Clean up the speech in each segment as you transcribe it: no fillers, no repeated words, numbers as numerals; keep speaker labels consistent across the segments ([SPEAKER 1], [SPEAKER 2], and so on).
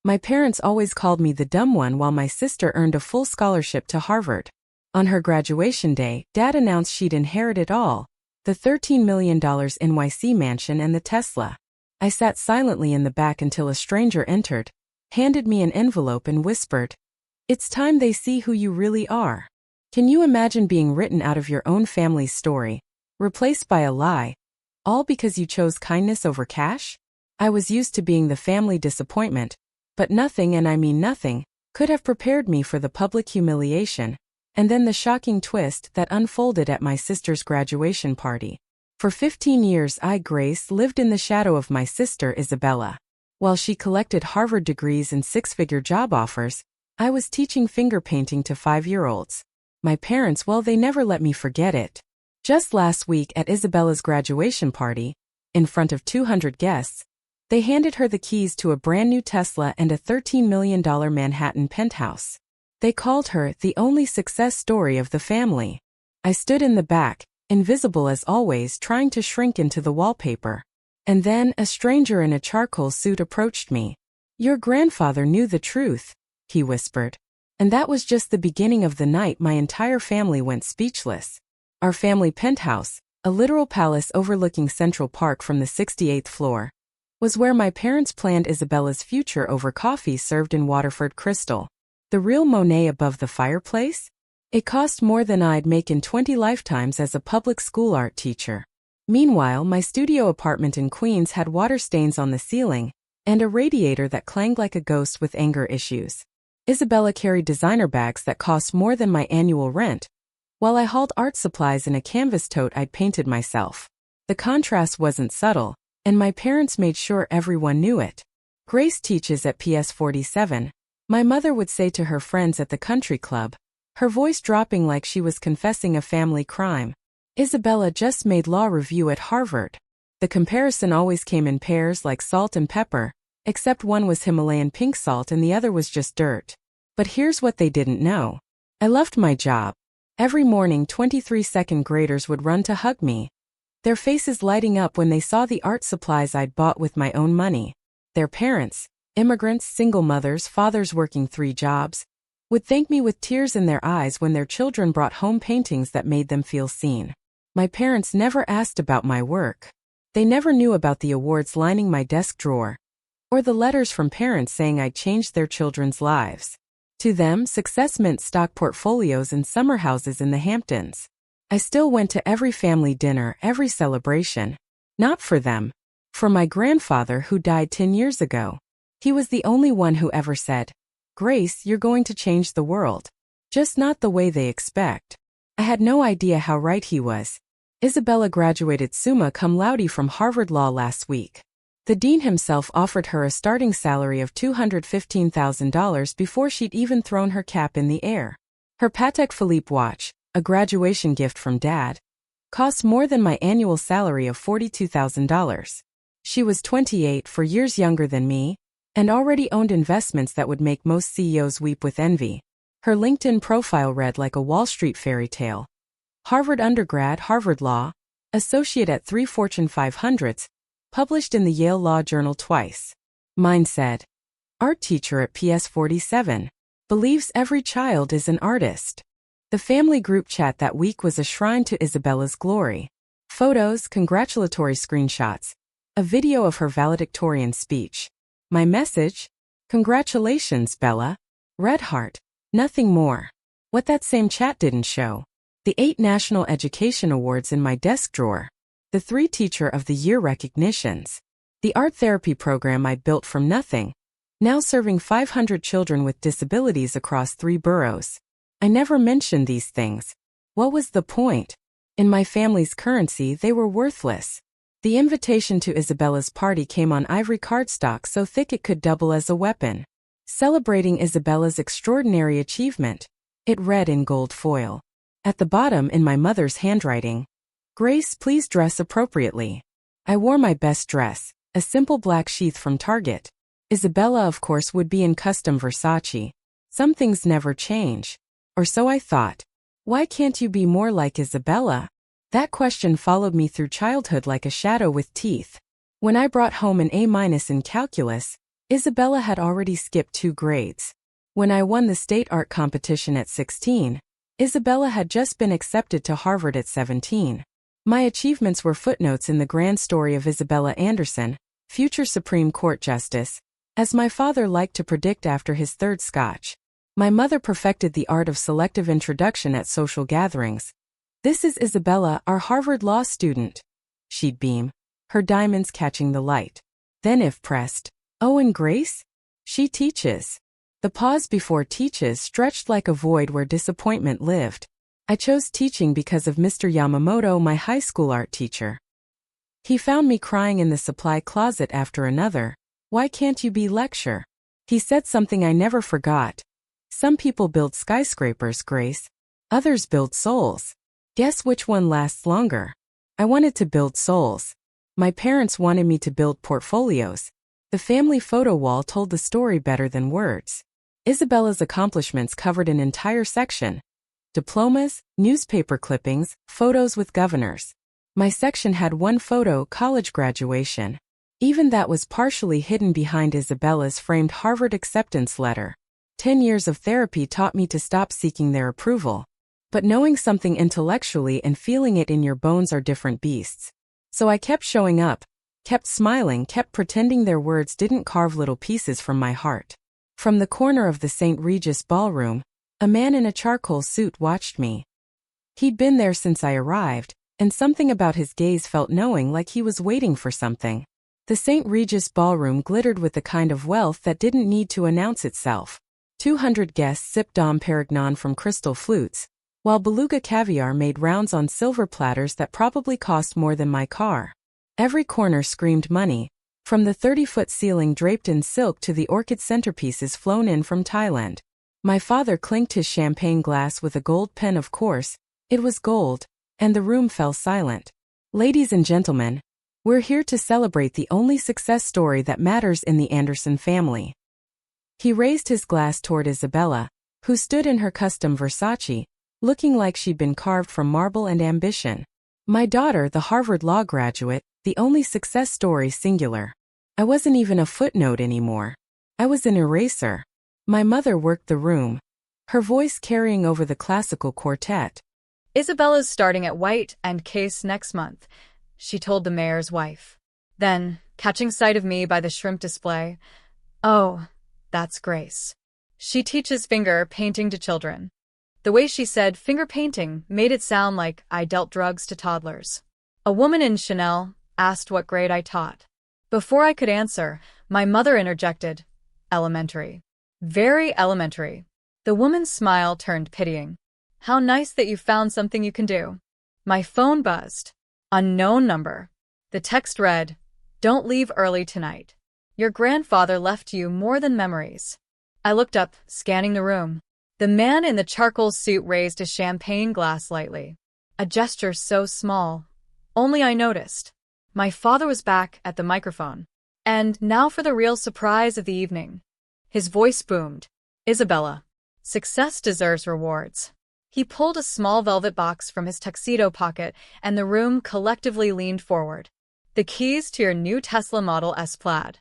[SPEAKER 1] My parents always called me the dumb one while my sister earned a full scholarship to Harvard. On her graduation day, Dad announced she'd inherit it all, the $13 million NYC mansion and the Tesla. I sat silently in the back until a stranger entered, handed me an envelope and whispered, "It's time they see who you really are." Can you imagine being written out of your own family's story, replaced by a lie, all because you chose kindness over cash? I was used to being the family disappointment, but nothing, and I mean nothing, could have prepared me for the public humiliation, and then the shocking twist that unfolded at my sister's graduation party. For 15 years Grace, lived in the shadow of my sister Isabella. While she collected Harvard degrees and six-figure job offers, I was teaching finger painting to 5-year-olds. My parents, well, they never let me forget it. Just last week at Isabella's graduation party, in front of 200 guests, they handed her the keys to a brand new Tesla and a $13 million Manhattan penthouse. They called her the only success story of the family. I stood in the back, invisible as always, trying to shrink into the wallpaper. And then a stranger in a charcoal suit approached me. "Your grandfather knew the truth," he whispered. And that was just the beginning of the night. My entire family went speechless. Our family penthouse, a literal palace overlooking Central Park from the 68th floor, was where my parents planned Isabella's future over coffee served in Waterford crystal. The real Monet above the fireplace? It cost more than I'd make in 20 lifetimes as a public school art teacher. Meanwhile, my studio apartment in Queens had water stains on the ceiling, and a radiator that clanged like a ghost with anger issues. Isabella carried designer bags that cost more than my annual rent, while I hauled art supplies in a canvas tote I'd painted myself. The contrast wasn't subtle, and my parents made sure everyone knew it. "Grace teaches at PS 47, my mother would say to her friends at the country club, her voice dropping like she was confessing a family crime. "Isabella just made law review at Harvard." The comparison always came in pairs like salt and pepper, except one was Himalayan pink salt and the other was just dirt. But here's what they didn't know. I loved my job. Every morning 23 second graders would run to hug me, their faces lighting up when they saw the art supplies I'd bought with my own money. Their parents, immigrants, single mothers, fathers working 3 jobs, would thank me with tears in their eyes when their children brought home paintings that made them feel seen. My parents never asked about my work. They never knew about the awards lining my desk drawer, or the letters from parents saying I'd changed their children's lives. To them, success meant stock portfolios and summer houses in the Hamptons. I still went to every family dinner, every celebration. Not for them. For my grandfather, who died 10 years ago. He was the only one who ever said, "Grace, you're going to change the world. Just not the way they expect." I had no idea how right he was. Isabella graduated summa cum laude from Harvard Law last week. The dean himself offered her a starting salary of $215,000 before she'd even thrown her cap in the air. Her Patek Philippe watch, a graduation gift from Dad, cost more than my annual salary of $42,000. She was 28, 4 years younger than me, and already owned investments that would make most CEOs weep with envy. Her LinkedIn profile read like a Wall Street fairy tale. Harvard undergrad, Harvard Law, associate at 3 Fortune 500s, published in the Yale Law Journal twice. Mine said, art teacher at PS 47, believes every child is an artist. The family group chat that week was a shrine to Isabella's glory. Photos, congratulatory screenshots, a video of her valedictorian speech. My message? Congratulations, Bella. Red heart. Nothing more. What that same chat didn't show. The 8 National Education Awards in my desk drawer. The 3 Teacher of the Year recognitions. The art therapy program I built from nothing, now serving 500 children with disabilities across 3 boroughs. I never mentioned these things. What was the point? In my family's currency, they were worthless. The invitation to Isabella's party came on ivory cardstock so thick it could double as a weapon. Celebrating Isabella's extraordinary achievement. It read in gold foil. At the bottom, in my mother's handwriting, "Grace, please dress appropriately." I wore my best dress, a simple black sheath from Target. Isabella, of course, would be in custom Versace. Some things never change. Or so I thought. Why can't you be more like Isabella? That question followed me through childhood like a shadow with teeth. When I brought home an A- in calculus, Isabella had already skipped 2 grades. When I won the state art competition at 16, Isabella had just been accepted to Harvard at 17. My achievements were footnotes in the grand story of Isabella Anderson, future Supreme Court Justice, as my father liked to predict after his 3rd scotch. My mother perfected the art of selective introduction at social gatherings. "This is Isabella, our Harvard law student," she'd beam, her diamonds catching the light. Then if pressed, "Oh, and Grace? She teaches." The pause before teaches stretched like a void where disappointment lived. I chose teaching because of Mr. Yamamoto, my high school art teacher. He found me crying in the supply closet after another, "Why can't you be lecture?" He said something I never forgot. "Some people build skyscrapers, Grace. Others build souls. Guess which one lasts longer?" I wanted to build souls. My parents wanted me to build portfolios. The family photo wall told the story better than words. Isabella's accomplishments covered an entire section. Diplomas, newspaper clippings, photos with governors. My section had one photo, college graduation. Even that was partially hidden behind Isabella's framed Harvard acceptance letter. 10 years of therapy taught me to stop seeking their approval. But knowing something intellectually and feeling it in your bones are different beasts. So I kept showing up, kept smiling, kept pretending their words didn't carve little pieces from my heart. From the corner of the St. Regis ballroom, a man in a charcoal suit watched me. He'd been there since I arrived, and something about his gaze felt knowing, like he was waiting for something. The St. Regis ballroom glittered with the kind of wealth that didn't need to announce itself. 200 guests sipped Dom Perignon from crystal flutes, while beluga caviar made rounds on silver platters that probably cost more than my car. Every corner screamed money, from the 30-foot ceiling draped in silk to the orchid centerpieces flown in from Thailand. My father clinked his champagne glass with a gold pen. Of course, it was gold, and the room fell silent. "Ladies and gentlemen, we're here to celebrate the only success story that matters in the Anderson family." He raised his glass toward Isabella, who stood in her custom Versace, looking like she'd been carved from marble and ambition. My daughter, the Harvard law graduate, the only success story singular. I wasn't even a footnote anymore. I was an eraser. My mother worked the room, her voice carrying over the classical quartet.
[SPEAKER 2] "Isabella's starting at White and Case next month," she told the mayor's wife. Then, catching sight of me by the shrimp display, "Oh, that's Grace. She teaches finger painting to children." The way she said finger painting made it sound like I dealt drugs to toddlers. A woman in Chanel asked what grade I taught. Before I could answer, my mother interjected, "Elementary. Very elementary." The woman's smile turned pitying. "How nice that you found something you can do." My phone buzzed. Unknown number. The text read, "Don't leave early tonight. Your grandfather left you more than memories." I looked up, scanning the room. The man in the charcoal suit raised a champagne glass lightly. A gesture so small, only I noticed. My father was back at the microphone. And now for the real surprise of the evening. His voice boomed. "Isabella, success deserves rewards." He pulled a small velvet box from his tuxedo pocket, and the room collectively leaned forward. "The keys to your new Tesla Model S Plaid."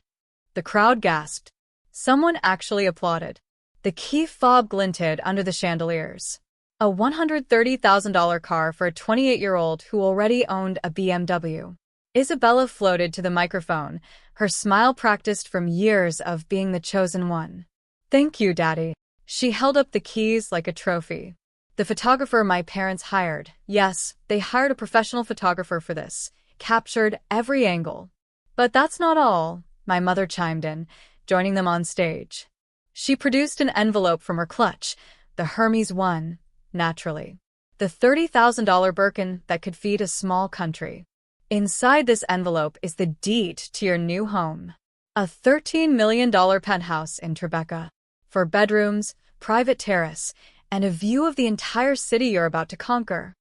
[SPEAKER 2] The crowd gasped. Someone actually applauded. The key fob glinted under the chandeliers. A $130,000 car for a 28-year-old who already owned a BMW. Isabella floated to the microphone, her smile practiced from years of being the chosen one. "Thank you, Daddy." She held up the keys like a trophy. The photographer my parents hired, yes, they hired a professional photographer for this, captured every angle. "But that's not all," my mother chimed in, joining them on stage. She produced an envelope from her clutch, the Hermes one, naturally. The $30,000 Birkin that could feed a small country. Inside this envelope is the deed to your new home. A $13 million penthouse in Tribeca. 4 bedrooms, private terrace, and a view of the entire city you're about to conquer.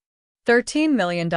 [SPEAKER 2] $13 million.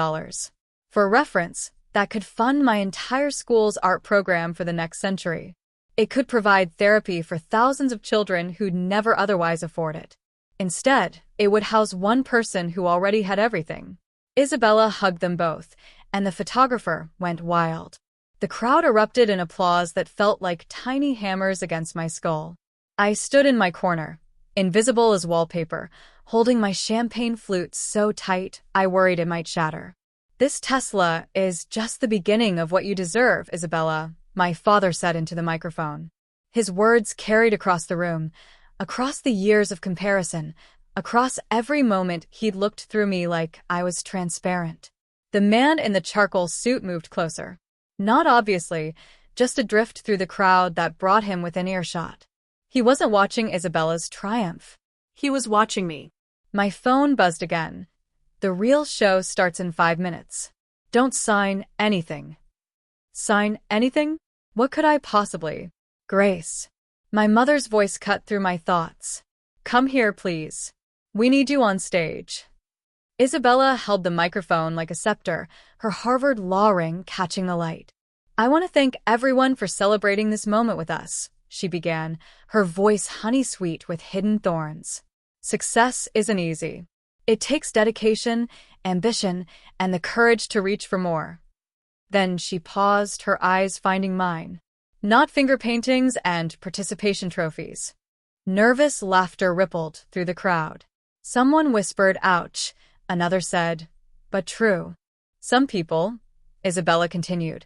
[SPEAKER 2] For reference, that could fund my entire school's art program for the next century. It could provide therapy for thousands of children who'd never otherwise afford it. Instead, it would house one person who already had everything. Isabella hugged them both, and the photographer went wild. The crowd erupted in applause that felt like tiny hammers against my skull. I stood in my corner, invisible as wallpaper, holding my champagne flute so tight I worried it might shatter. "This Tesla is just the beginning of what you deserve, Isabella," my father said into the microphone. His words carried across the room, across the years of comparison, across every moment he'd looked through me like I was transparent. The man in the charcoal suit moved closer. Not obviously, just a drift through the crowd that brought him within earshot. He wasn't watching Isabella's triumph.
[SPEAKER 3] He was watching me.
[SPEAKER 2] My phone buzzed again. "The real show starts in 5 minutes. Don't sign anything." Sign anything? What could I possibly? "Grace." My mother's voice cut through my thoughts. "Come here, please. We need you on stage." Isabella held the microphone like a scepter, her Harvard law ring catching the light. "I want to thank everyone for celebrating this moment with us," she began, her voice honey-sweet with hidden thorns. "Success isn't easy. It takes dedication, ambition, and the courage to reach for more." Then she paused, her eyes finding mine. "Not finger paintings and participation trophies." Nervous laughter rippled through the crowd. Someone whispered, "Ouch." Another said, "But true." "Some people," Isabella continued,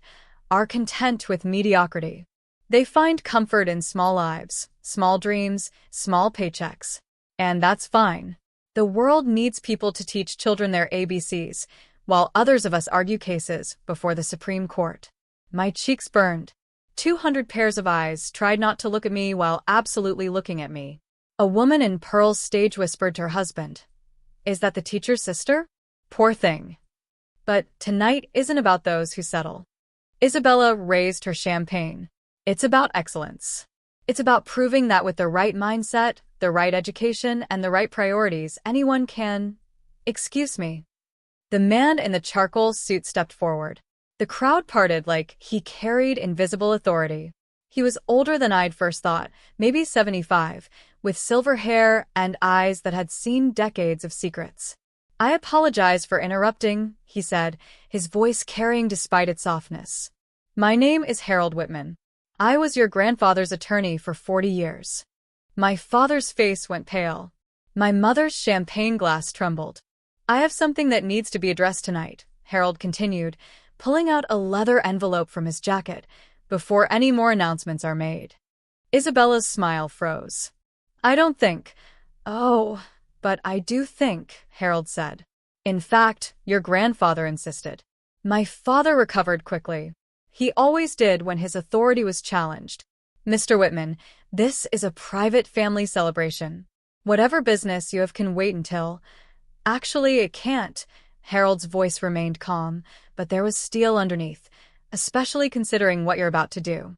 [SPEAKER 2] "are content with mediocrity. They find comfort in small lives, small dreams, small paychecks. And that's fine. The world needs people to teach children their ABCs, while others of us argue cases before the Supreme Court." My cheeks burned. 200 pairs of eyes tried not to look at me while absolutely looking at me. A woman in pearls stage whispered to her husband, "Is that the teacher's sister? Poor thing." But tonight isn't about those who settle. Isabella raised her champagne. It's about excellence. It's about proving that with the right mindset, the right education, and the right priorities, anyone can... Excuse me. The man in the charcoal suit stepped forward. The crowd parted like he carried invisible authority. He was older than I'd first thought, maybe 75, with silver hair and eyes that had seen decades of secrets. "I apologize for interrupting," he said, his voice carrying despite its softness. "My name is Harold Whitman. I was your grandfather's attorney for 40 years. My father's face went pale. My mother's champagne glass trembled. "I have something that needs to be addressed tonight," Harold continued, pulling out a leather envelope from his jacket, "before any more announcements are made." Isabella's smile froze. "I don't think..." "Oh, but I do think," Harold said. "In fact, your grandfather insisted." My father recovered quickly. He always did when his authority was challenged. "Mr. Whitman, this is a private family celebration. Whatever business you have can wait until..." "Actually, it can't." Harold's voice remained calm, but there was steel underneath, especially considering what you're about to do.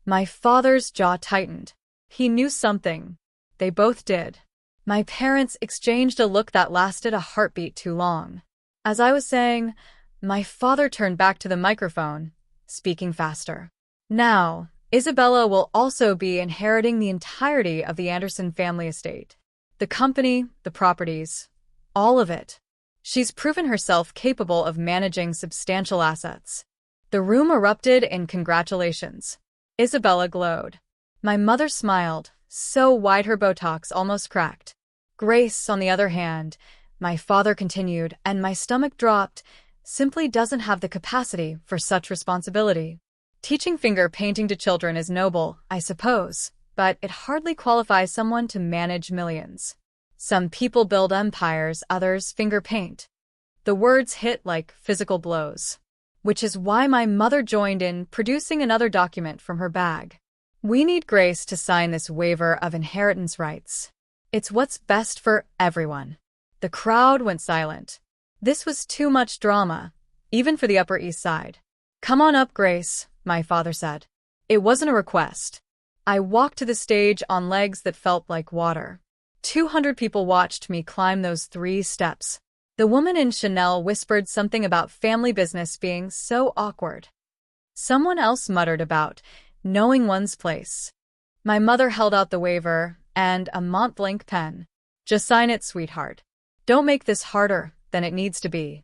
[SPEAKER 2] My father's jaw tightened. He knew something. They both did. My parents exchanged a look that lasted a heartbeat too long. As I was saying, my father turned back to the microphone, speaking faster. "Now, Isabella will also be inheriting the entirety of the Anderson family estate. The company, the properties, all of it. She's proven herself capable of managing substantial assets." The room erupted in congratulations. Isabella glowed. My mother smiled, so wide her Botox almost cracked. "Grace, on the other hand," my father continued, and my stomach dropped, "simply doesn't have the capacity for such responsibility. Teaching finger painting to children is noble, I suppose, but it hardly qualifies someone to manage millions. Some people build empires, others finger paint." The words hit like physical blows. Which is why my mother joined in, producing another document from her bag. "We need Grace to sign this waiver of inheritance rights. It's what's best for everyone." The crowd went silent. This was too much drama, even for the Upper East Side. "Come on up, Grace," my father said. It wasn't a request. I walked to the stage on legs that felt like water. 200 people watched me climb those 3 steps. The woman in Chanel whispered something about family business being so awkward. Someone else muttered about knowing one's place. My mother held out the waiver and a Montblanc pen. "Just sign it, sweetheart. Don't make this harder than it needs to be."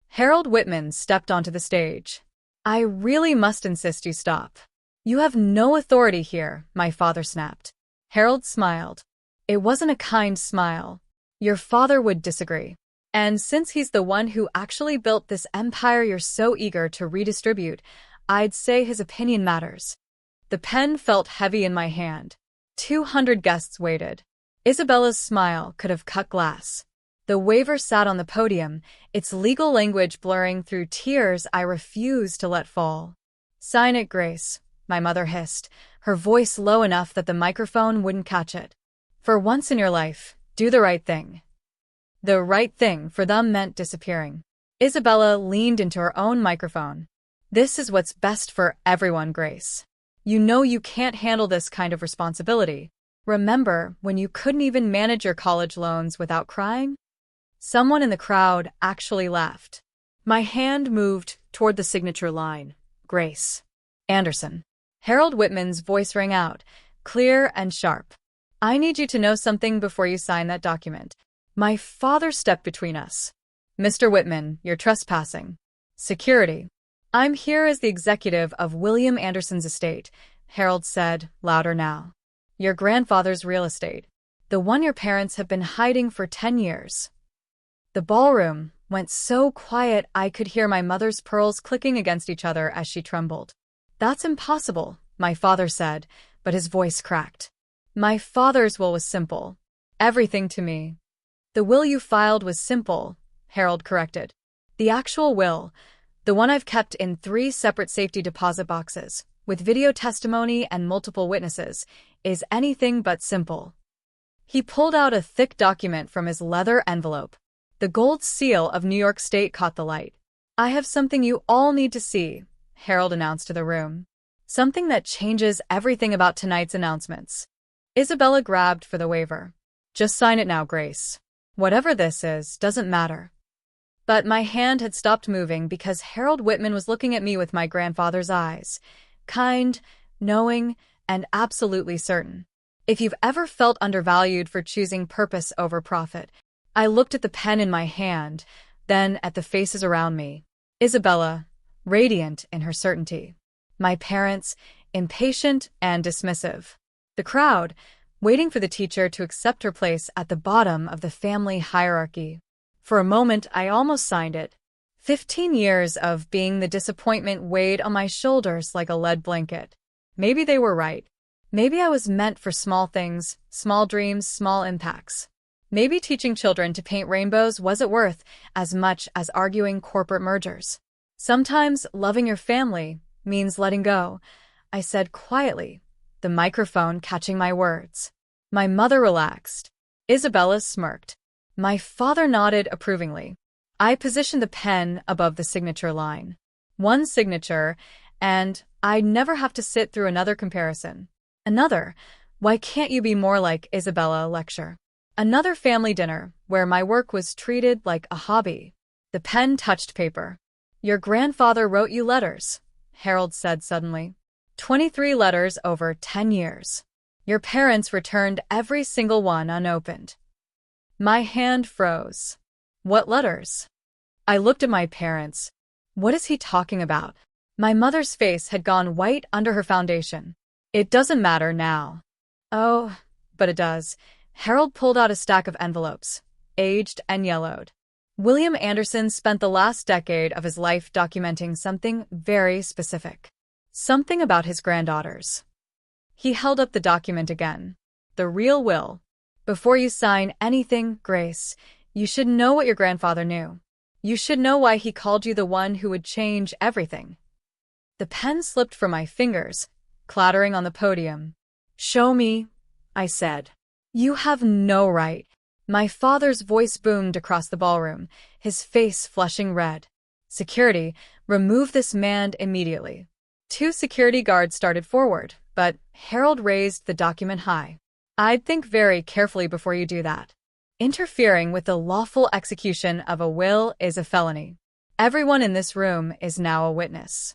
[SPEAKER 2] Harold Whitman stepped onto the stage. I really must insist you stop. You have no authority here, my father snapped. Harold smiled. It wasn't a kind smile. Your father would disagree. And since he's the one who actually built this empire you're so eager to redistribute, I'd say his opinion matters. The pen felt heavy in my hand. 200 guests waited. Isabella's smile could have cut glass. The waiver sat on the podium, its legal language blurring through tears I refused to let fall. Sign it, Grace, my mother hissed, her voice low enough that the microphone wouldn't catch it. For once in your life, do the right thing. The right thing for them meant disappearing. Isabella leaned into her own microphone. This is what's best for everyone, Grace. You know you can't handle this kind of responsibility. Remember when you couldn't even manage your college loans without crying? Someone in the crowd actually laughed. My hand moved toward the signature line. Grace Anderson. Harold Whitman's voice rang out, clear and sharp. I need you to know something before you sign that document. My father stepped between us. Mr. Whitman, you're trespassing. Security. I'm here as the executive of William Anderson's estate, Harold said, louder now. Your grandfather's real estate. The one your parents have been hiding for 10 years. The ballroom went so quiet I could hear my mother's pearls clicking against each other as she trembled. That's impossible, my father said, but his voice cracked. My father's will was simple. Everything to me. The will you filed was simple, Harold corrected. The actual will, the one I've kept in 3 separate safety deposit boxes, with video testimony and multiple witnesses, is anything but simple. He pulled out a thick document from his leather envelope. The gold seal of New York State caught the light. I have something you all need to see, Harold announced to the room. Something that changes everything about tonight's announcements. Isabella grabbed for the waiver. Just sign it now, Grace. Whatever this is, doesn't matter. But my hand had stopped moving because Harold Whitman was looking at me with my grandfather's eyes. Kind, knowing, and absolutely certain. If you've ever felt undervalued for choosing purpose over profit, I looked at the pen in my hand, then at the faces around me. Isabella, radiant in her certainty. My parents, impatient and dismissive. The crowd, waiting for the teacher to accept her place at the bottom of the family hierarchy. For a moment, I almost signed it. 15 years of being the disappointment weighed on my shoulders like a lead blanket. Maybe they were right. Maybe I was meant for small things, small dreams, small impacts. Maybe teaching children to paint rainbows wasn't worth as much as arguing corporate mergers. Sometimes loving your family means letting go, I said quietly, the microphone catching my words. My mother relaxed. Isabella smirked. My father nodded approvingly. I positioned the pen above the signature line. One signature, and I'd never have to sit through another comparison. Another, why can't you be more like Isabella lecture? Another family dinner, where my work was treated like a hobby. The pen touched paper. Your grandfather wrote you letters, Harold said suddenly. 23 letters over 10 years. Your parents returned every single one unopened. My hand froze. What letters? I looked at my parents. What is he talking about? My mother's face had gone white under her foundation. It doesn't matter now. Oh, but it does. Harold pulled out a stack of envelopes, aged and yellowed. William Anderson spent the last decade of his life documenting something very specific. Something about his granddaughters. He held up the document again. The real will. Before you sign anything, Grace, you should know what your grandfather knew. You should know why he called you the one who would change everything. The pen slipped from my fingers, clattering on the podium. Show me, I said. You have no right. My father's voice boomed across the ballroom, his face flushing red. Security, remove this man immediately. 2 security guards started forward, but Harold raised the document high. I'd think very carefully before you do that. Interfering with the lawful execution of a will is a felony. Everyone in this room is now a witness.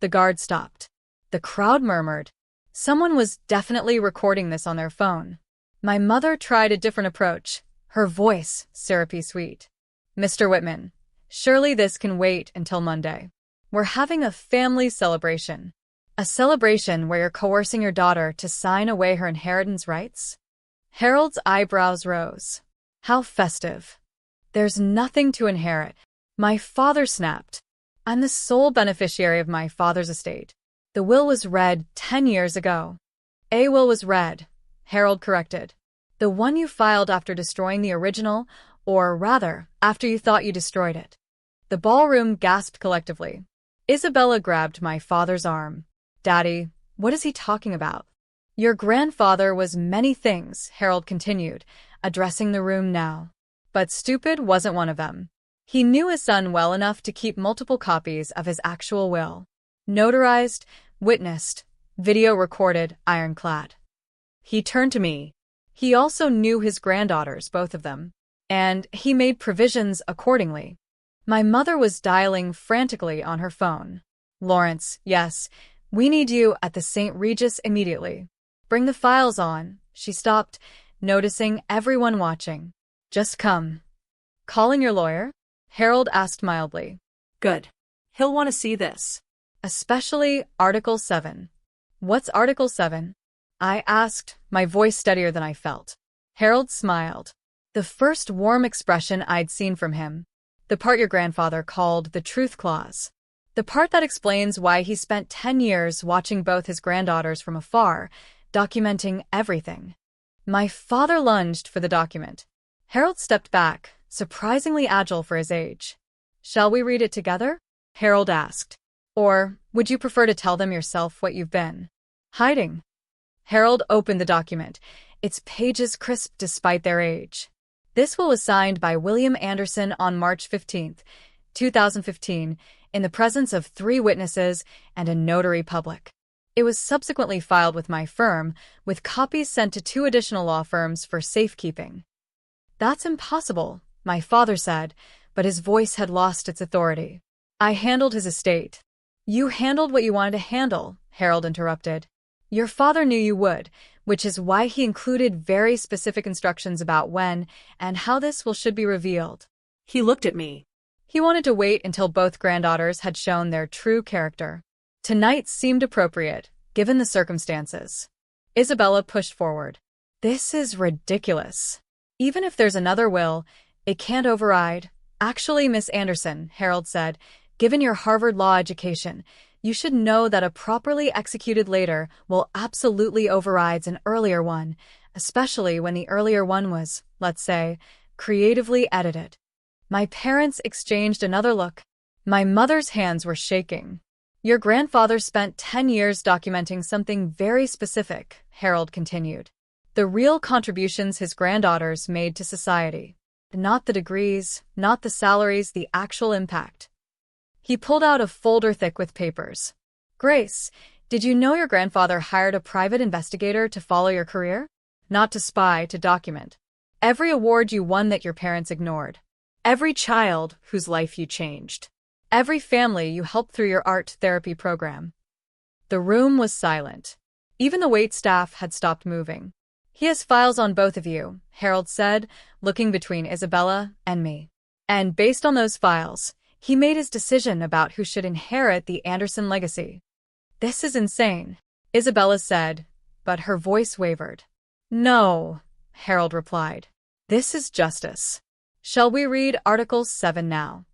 [SPEAKER 2] The guard stopped. The crowd murmured. Someone was definitely recording this on their phone. My mother tried a different approach, her voice syrupy sweet. Mr. Whitman, surely this can wait until Monday. We're having a family celebration. A celebration where you're coercing your daughter to sign away her inheritance rights? Harold's eyebrows rose. How festive. There's nothing to inherit. My father snapped. I'm the sole beneficiary of my father's estate. The will was read 10 years ago. A will was read, Harold corrected. The one you filed after destroying the original, or rather, after you thought you destroyed it. The ballroom gasped collectively. Isabella grabbed my father's arm. Daddy, what is he talking about? Your grandfather was many things, Harold continued, addressing the room now. But stupid wasn't one of them. He knew his son well enough to keep multiple copies of his actual will. Notarized, witnessed, video recorded, ironclad. He turned to me. He also knew his granddaughters, both of them. And he made provisions accordingly. My mother was dialing frantically on her phone. Lawrence, yes, we need you at the St. Regis immediately. Bring the files on. She stopped, noticing everyone watching. Just come. Calling your lawyer? Harold asked mildly.
[SPEAKER 3] Good. He'll want to see this.
[SPEAKER 2] Especially Article 7. What's Article 7? I asked, my voice steadier than I felt. Harold smiled. The first warm expression I'd seen from him. The part your grandfather called the Truth Clause. The part that explains why he spent 10 years watching both his granddaughters from afar, documenting everything. My father lunged for the document. Harold stepped back, surprisingly agile for his age. Shall we read it together? Harold asked. Or would you prefer to tell them yourself what you've been hiding? Harold opened the document, its pages crisp despite their age. This will was signed by William Anderson on March 15, 2015, in the presence of 3 witnesses and a notary public. It was subsequently filed with my firm, with copies sent to 2 additional law firms for safekeeping. That's impossible, my father said, but his voice had lost its authority. I handled his estate. You handled what you wanted to handle, Harold interrupted. Your father knew you would, which is why he included very specific instructions about when and how this will should be revealed.
[SPEAKER 3] He looked at me.
[SPEAKER 2] He wanted to wait until both granddaughters had shown their true character. Tonight seemed appropriate, given the circumstances. Isabella pushed forward. This is ridiculous. Even if there's another will, it can't override. Actually, Miss Anderson, Harold said, given your Harvard law education, you should know that a properly executed later will absolutely overrides an earlier one, especially when the earlier one was, let's say, creatively edited. My parents exchanged another look. My mother's hands were shaking. Your grandfather spent 10 years documenting something very specific, Harold continued. The real contributions his granddaughters made to society. Not the degrees, not the salaries, the actual impact. He pulled out a folder thick with papers. Grace, did you know your grandfather hired a private investigator to follow your career? Not to spy, to document. Every award you won that your parents ignored. Every child whose life you changed. Every family you helped through your art therapy program. The room was silent. Even the waitstaff had stopped moving. He has files on both of you, Harold said, looking between Isabella and me. And based on those files, he made his decision about who should inherit the Anderson legacy. This is insane, Isabella said, but her voice wavered. No, Harold replied. This is justice. Shall we read Article 7 now?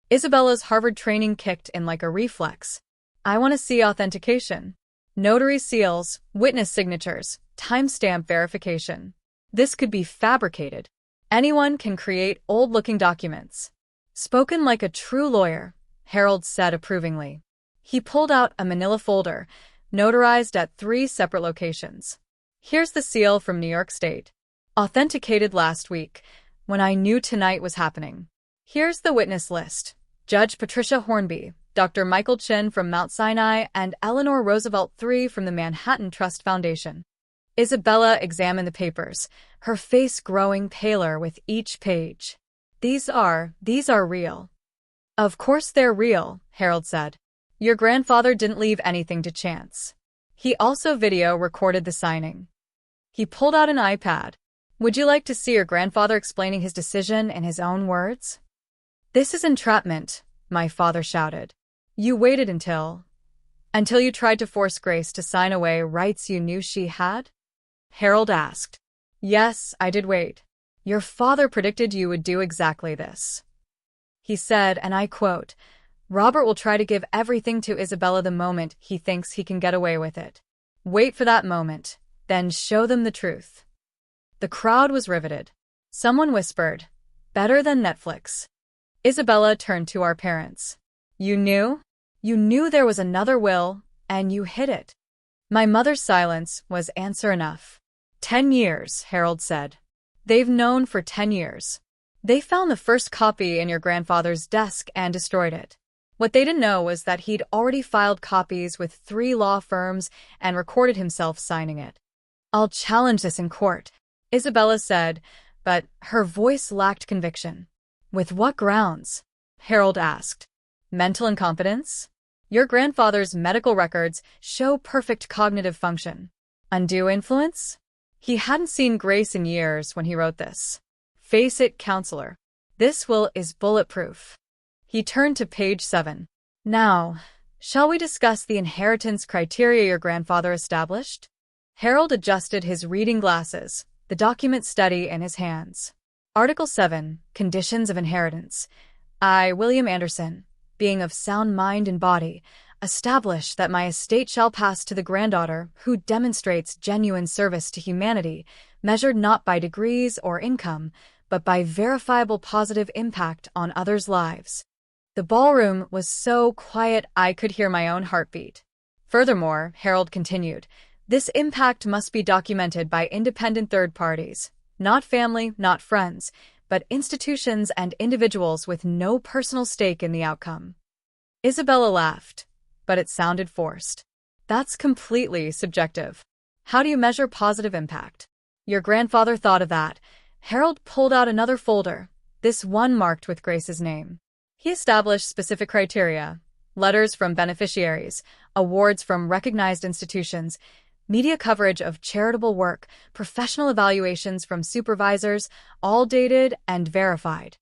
[SPEAKER 2] Isabella's Harvard training kicked in like a reflex. I want to see authentication. Notary seals, witness signatures, timestamp verification. This could be fabricated. Anyone can create old-looking documents. Spoken like a true lawyer, Harold said approvingly. He pulled out a manila folder, notarized at 3 separate locations. Here's the seal from New York State. Authenticated last week, when I knew tonight was happening. Here's the witness list. Judge Patricia Hornby, Dr. Michael Chin from Mount Sinai, and Eleanor Roosevelt III from the Manhattan Trust Foundation. Isabella examined the papers, her face growing paler with each page. These are real. Of course they're real, Harold said. Your grandfather didn't leave anything to chance. He also video recorded the signing. He pulled out an iPad. Would you like to see your grandfather explaining his decision in his own words? This is entrapment, my father shouted. You waited until you tried to force Grace to sign away rights you knew she had? Harold asked. Yes, I did wait. Your father predicted you would do exactly this. He said, and I quote, Robert will try to give everything to Isabella the moment he thinks he can get away with it. Wait for that moment, then show them the truth. The crowd was riveted. Someone whispered, better than Netflix. Isabella turned to our parents. You knew? You knew there was another will, and you hid it. My mother's silence was answer enough. 10 years, Harold said. They've known for 10 years. They found the first copy in your grandfather's desk and destroyed it. What they didn't know was that he'd already filed copies with 3 law firms and recorded himself signing it. I'll challenge this in court, Isabella said, but her voice lacked conviction. With what grounds? Harold asked. Mental incompetence? Your grandfather's medical records show perfect cognitive function. Undue influence? He hadn't seen Grace in years when he wrote this. Face it, counselor. This will is bulletproof. He turned to page 7. Now, shall we discuss the inheritance criteria your grandfather established? Harold adjusted his reading glasses, the document steady in his hands. Article 7, Conditions of Inheritance. I, William Anderson, being of sound mind and body, establish that my estate shall pass to the granddaughter who demonstrates genuine service to humanity, measured not by degrees or income, but by verifiable positive impact on others' lives. The ballroom was so quiet I could hear my own heartbeat. Furthermore, Harold continued, this impact must be documented by independent third parties, not family, not friends, but institutions and individuals with no personal stake in the outcome. Isabella laughed, but it sounded forced. That's completely subjective. How do you measure positive impact? Your grandfather thought of that. Harold pulled out another folder, this one marked with Grace's name. He established specific criteria, letters from beneficiaries, awards from recognized institutions, media coverage of charitable work, professional evaluations from supervisors, all dated and verified.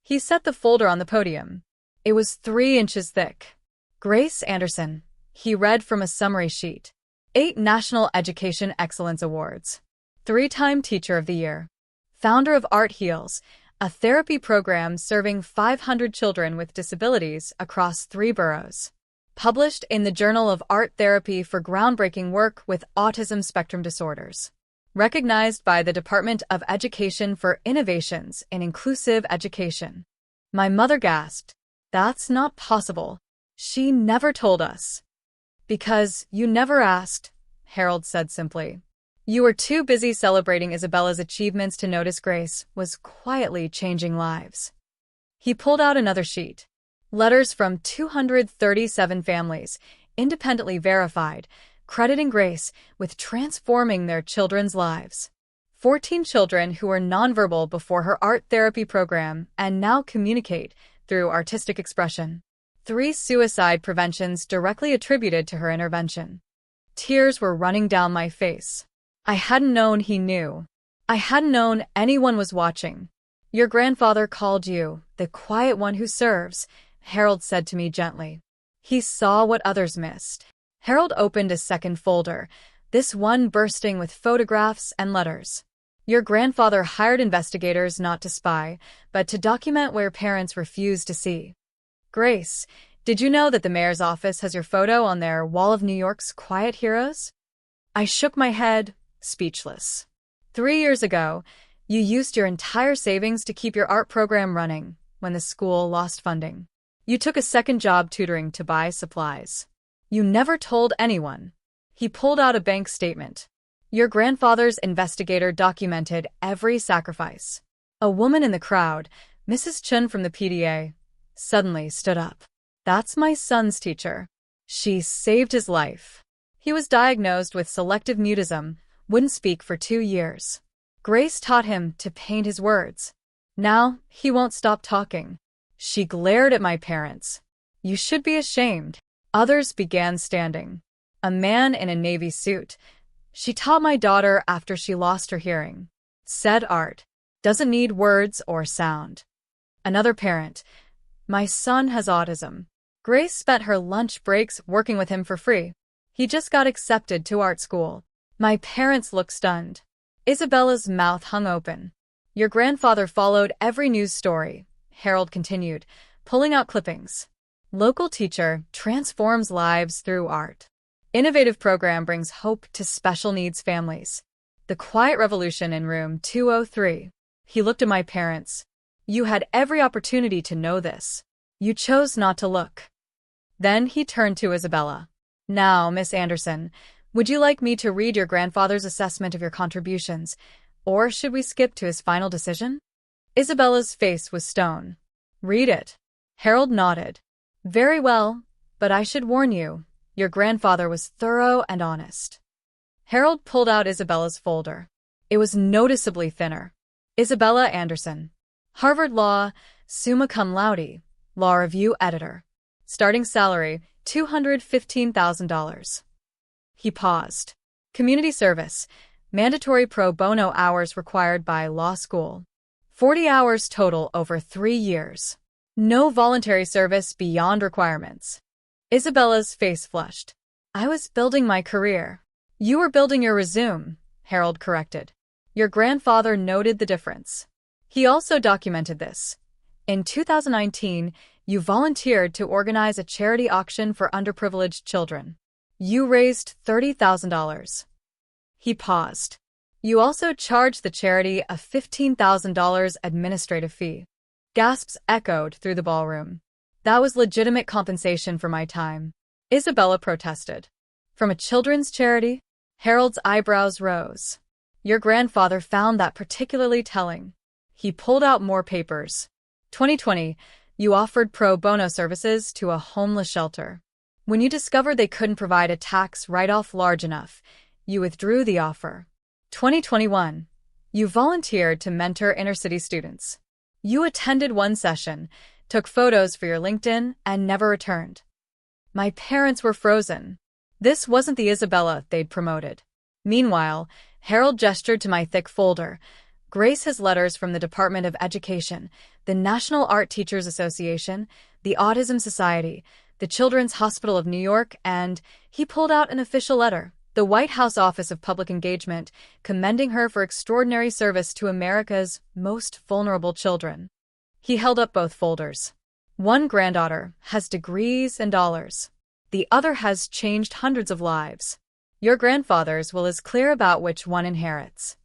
[SPEAKER 2] He set the folder on the podium. It was 3 inches thick. Grace Anderson, he read from a summary sheet. 8 National Education Excellence Awards. 3-time Teacher of the Year. Founder of Art Heals, a therapy program serving 500 children with disabilities across 3 boroughs. Published in the Journal of Art Therapy for groundbreaking work with autism spectrum disorders. Recognized by the Department of Education for innovations in inclusive education. My mother gasped. That's not possible. She never told us. Because you never asked, Harold said simply. You were too busy celebrating Isabella's achievements to notice Grace was quietly changing lives. He pulled out another sheet. Letters from 237 families, independently verified, crediting Grace with transforming their children's lives. 14 children who were nonverbal before her art therapy program and now communicate through artistic expression. 3 suicide preventions directly attributed to her intervention. Tears were running down my face. I hadn't known he knew. I hadn't known anyone was watching. Your grandfather called you the quiet one who serves, Harold said to me gently. He saw what others missed. Harold opened a second folder, this one bursting with photographs and letters. Your grandfather hired investigators not to spy, but to document where parents refused to see. Grace, did you know that the mayor's office has your photo on their wall of New York's quiet heroes? I shook my head, speechless. 3 years ago, you used your entire savings to keep your art program running when the school lost funding. You took a second job tutoring to buy supplies. You never told anyone. He pulled out a bank statement. Your grandfather's investigator documented every sacrifice. A woman in the crowd, Mrs. Chun from the PDA, suddenly stood up. That's my son's teacher. She saved his life. He was diagnosed with selective mutism, wouldn't speak for 2 years. Grace taught him to paint his words. Now, he won't stop talking. She glared at my parents. You should be ashamed. Others began standing. A man in a navy suit. She taught my daughter after she lost her hearing. Said art doesn't need words or sound. Another parent. My son has autism. Grace spent her lunch breaks working with him for free. He just got accepted to art school. My parents looked stunned. Isabella's mouth hung open. Your grandfather followed every news story, Harold continued, pulling out clippings. Local teacher transforms lives through art. Innovative program brings hope to special needs families. The quiet revolution in room 203. He looked at my parents. You had every opportunity to know this. You chose not to look. Then he turned to Isabella. Now, Miss Anderson, would you like me to read your grandfather's assessment of your contributions, or should we skip to his final decision? Isabella's face was stone. Read it. Harold nodded. Very well, but I should warn you, your grandfather was thorough and honest. Harold pulled out Isabella's folder. It was noticeably thinner. Isabella Anderson. Harvard Law, summa cum laude, Law Review Editor. Starting salary, $215,000. He paused. Community service. Mandatory pro bono hours required by law school. 40 hours total over 3 years. No voluntary service beyond requirements. Isabella's face flushed. I was building my career. You were building your resume, Harold corrected. Your grandfather noted the difference. He also documented this. In 2019, you volunteered to organize a charity auction for underprivileged children. You raised $30,000. He paused. You also charged the charity a $15,000 administrative fee. Gasps echoed through the ballroom. That was legitimate compensation for my time. Isabella protested. From a children's charity? Harold's eyebrows rose. Your grandfather found that particularly telling. He pulled out more papers. 2020, you offered pro bono services to a homeless shelter. When you discovered they couldn't provide a tax write-off large enough, you withdrew the offer. 2021, you volunteered to mentor inner-city students. You attended one session, took photos for your LinkedIn, and never returned. My parents were frozen. This wasn't the Isabella they'd promoted. Meanwhile, Harold gestured to my thick folder. Grace has letters from the Department of Education, the National Art Teachers Association, the Autism Society, the Children's Hospital of New York, and he pulled out an official letter, the White House Office of Public Engagement, commending her for extraordinary service to America's most vulnerable children. He held up both folders. One granddaughter has degrees and dollars. The other has changed hundreds of lives. Your grandfather's will is clear about which one inherits.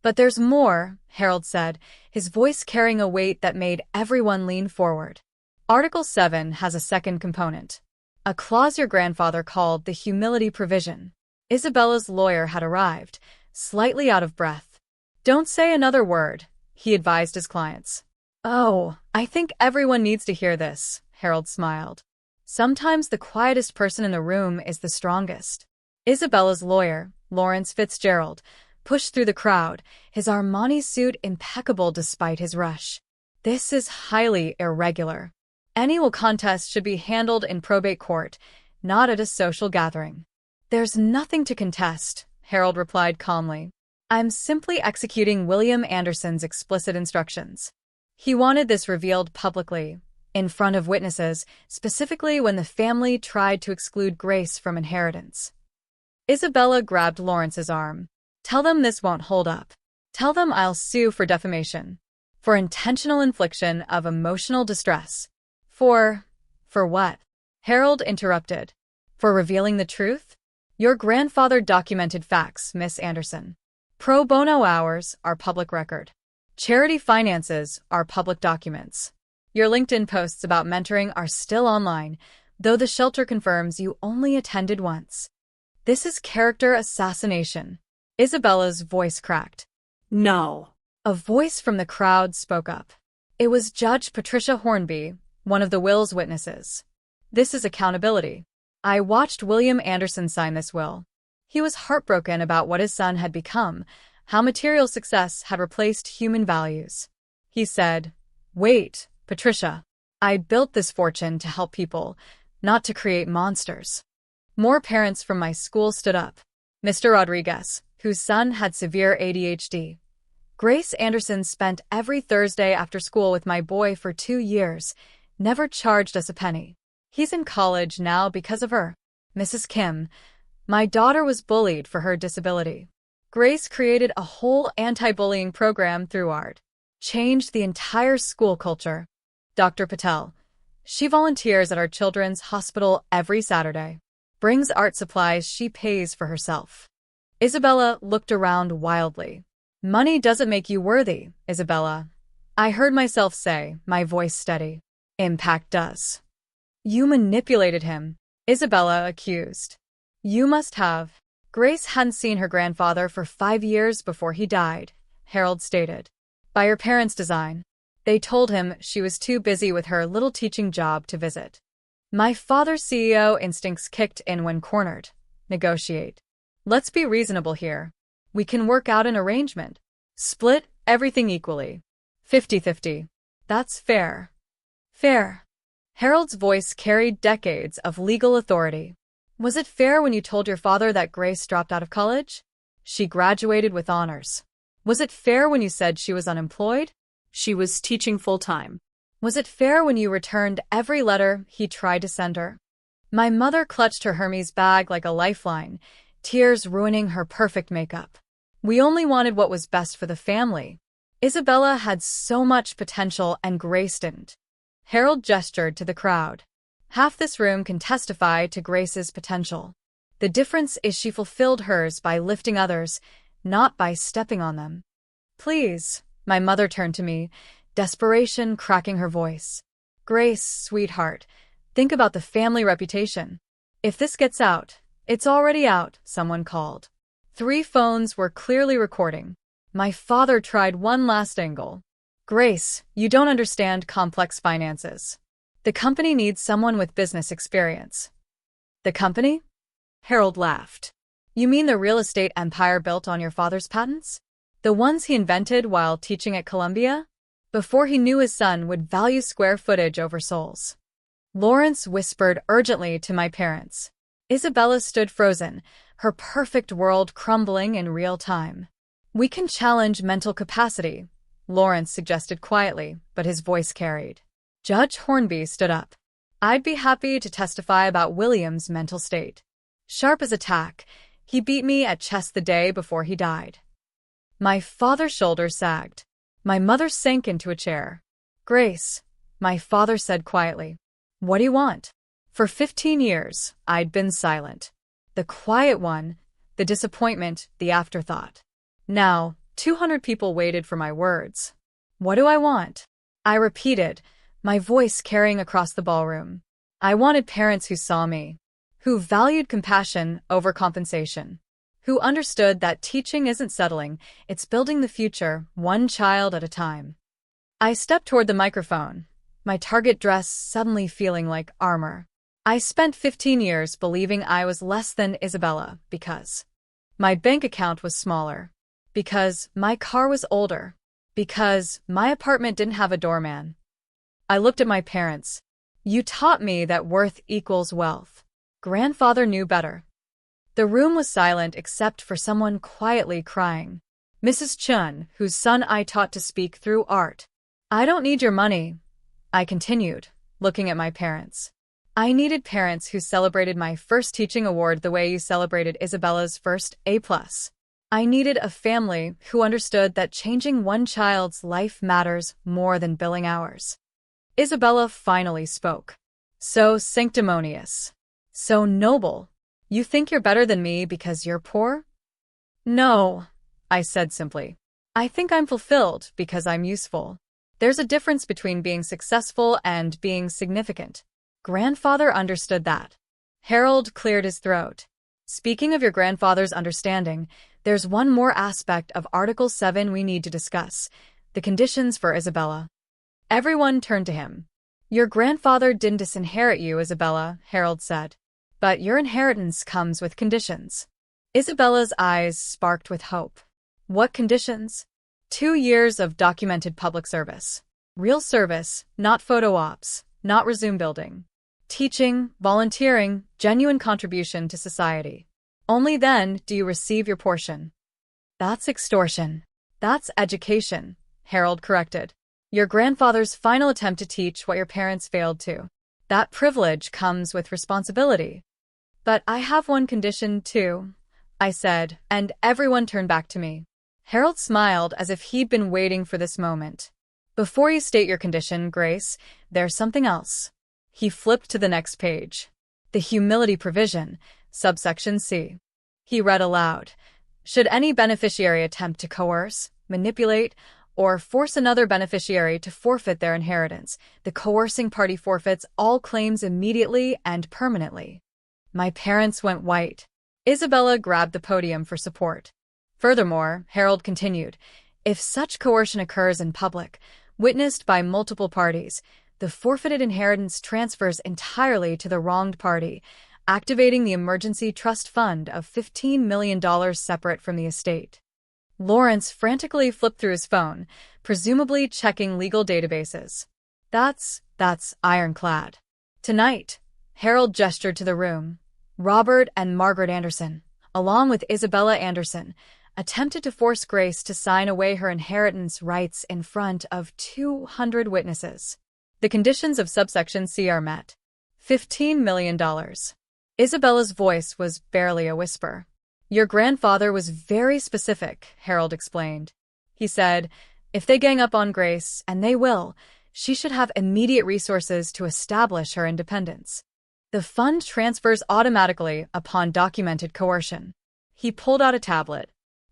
[SPEAKER 2] But there's more, Harold said, his voice carrying a weight that made everyone lean forward. Article 7 has a second component. A clause your grandfather called the humility provision. Isabella's lawyer had arrived, slightly out of breath. Don't say another word, he advised his clients. Oh, I think everyone needs to hear this, Harold smiled. Sometimes the quietest person in the room is the strongest. Isabella's lawyer, Lawrence Fitzgerald, pushed through the crowd, his Armani suit impeccable despite his rush. This is highly irregular. Any will contest should be handled in probate court, not at a social gathering. There's nothing to contest, Harold replied calmly. I'm simply executing William Anderson's explicit instructions. He wanted this revealed publicly, in front of witnesses, specifically when the family tried to exclude Grace from inheritance. Isabella grabbed Lawrence's arm. Tell them this won't hold up. Tell them I'll sue for defamation. For intentional infliction of emotional distress. For what? Harold interrupted. For revealing the truth? Your grandfather documented facts, Miss Anderson. Pro bono hours are public record. Charity finances are public documents. Your LinkedIn posts about mentoring are still online, though the shelter confirms you only attended once. This is character assassination. Isabella's voice cracked.
[SPEAKER 3] No.
[SPEAKER 2] A voice from the crowd spoke up. It was Judge Patricia Hornby, one of the will's witnesses. This is accountability. I watched William Anderson sign this will. He was heartbroken about what his son had become, how material success had replaced human values. He said, Wait, Patricia. I built this fortune to help people, not to create monsters. More parents from my school stood up. Mr. Rodriguez, whose son had severe ADHD. Grace Anderson spent every Thursday after school with my boy for 2 years, never charged us a penny. He's in college now because of her. Mrs. Kim, my daughter was bullied for her disability. Grace created a whole anti-bullying program through art. Changed the entire school culture. Dr. Patel, she volunteers at our children's hospital every Saturday. Brings art supplies she pays for herself. Isabella looked around wildly. Money doesn't make you worthy, Isabella. I heard myself say, my voice steady. Impact does. You manipulated him, Isabella accused. You must have. Grace hadn't seen her grandfather for 5 years before he died, Harold stated. By her parents' design. They told him she was too busy with her little teaching job to visit. My father's CEO instincts kicked in when cornered. Negotiate. Let's be reasonable here. We can work out an arrangement. Split everything equally. 50-50. That's fair. Fair. Harold's voice carried decades of legal authority. Was it fair when you told your father that Grace dropped out of college? She graduated with honors. Was it fair when you said she was unemployed?
[SPEAKER 3] She was teaching full-time.
[SPEAKER 2] Was it fair when you returned every letter he tried to send her? My mother clutched her Hermes bag like a lifeline, tears ruining her perfect makeup. We only wanted what was best for the family. Isabella had so much potential and Grace didn't. Harold gestured to the crowd. Half this room can testify to Grace's potential. The difference is she fulfilled hers by lifting others, not by stepping on them. Please, my mother turned to me, desperation cracking her voice. Grace, sweetheart, think about the family reputation. If this gets out, it's already out, someone called. 3 phones were clearly recording. My father tried one last angle. Grace, you don't understand complex finances. The company needs someone with business experience. The company? Harold laughed. You mean the real estate empire built on your father's patents? The ones he invented while teaching at Columbia? Before he knew his son would value square footage over souls. Lawrence whispered urgently to my parents. Isabella stood frozen, her perfect world crumbling in real time. We can challenge mental capacity, Lawrence suggested quietly, but his voice carried. Judge Hornby stood up. I'd be happy to testify about William's mental state. Sharp as a tack, he beat me at chess the day before he died. My father's shoulders sagged. My mother sank into a chair. Grace, my father said quietly. What do you want? For 15 years, I'd been silent. The quiet one, the disappointment, the afterthought. Now, 200 people waited for my words. What do I want? I repeated, my voice carrying across the ballroom. I wanted parents who saw me, who valued compassion over compensation, who understood that teaching isn't settling, it's building the future, one child at a time. I stepped toward the microphone, my target dress suddenly feeling like armor. I spent 15 years believing I was less than Isabella because my bank account was smaller, because my car was older, because my apartment didn't have a doorman. I looked at my parents. You taught me that worth equals wealth. Grandfather knew better. The room was silent except for someone quietly crying. Mrs. Chun, whose son I taught to speak through art. I don't need your money, I continued, looking at my parents. I needed parents who celebrated my first teaching award the way you celebrated Isabella's first A+. I needed a family who understood that changing one child's life matters more than billing hours. Isabella finally spoke. So sanctimonious. So noble. You think you're better than me because you're poor? No, I said simply. I think I'm fulfilled because I'm useful. There's a difference between being successful and being significant. Grandfather understood that. Harold cleared his throat. Speaking of your grandfather's understanding, there's one more aspect of Article 7 we need to discuss, the conditions for Isabella. Everyone turned to him. Your grandfather didn't disinherit you, Isabella, Harold said. But your inheritance comes with conditions. Isabella's eyes sparked with hope. What conditions? 2 years of documented public service. Real service, not photo ops, not resume building. Teaching, volunteering, genuine contribution to society. Only then do you receive your portion. That's extortion. That's education, Harold corrected. Your grandfather's final attempt to teach what your parents failed to. That privilege comes with responsibility. But I have one condition, too, I said, and everyone turned back to me. Harold smiled as if he'd been waiting for this moment. Before you state your condition, Grace, there's something else. He flipped to the next page. The humility provision, subsection C. He read aloud. Should any beneficiary attempt to coerce, manipulate, or force another beneficiary to forfeit their inheritance, the coercing party forfeits all claims immediately and permanently. My parents went white. Isabella grabbed the podium for support. Furthermore, Harold continued, if such coercion occurs in public, witnessed by multiple parties, the forfeited inheritance transfers entirely to the wronged party, activating the emergency trust fund of $15 million separate from the estate. Lawrence frantically flipped through his phone, presumably checking legal databases. That's ironclad. Tonight, Harold gestured to the room. Robert and Margaret Anderson, along with Isabella Anderson, attempted to force Grace to sign away her inheritance rights in front of 200 witnesses. The conditions of subsection C are met. $15 million. Isabella's voice was barely a whisper. Your grandfather was very specific, Harold explained. He said, if they gang up on Grace, and they will, she should have immediate resources to establish her independence. The fund transfers automatically upon documented coercion. He pulled out a tablet.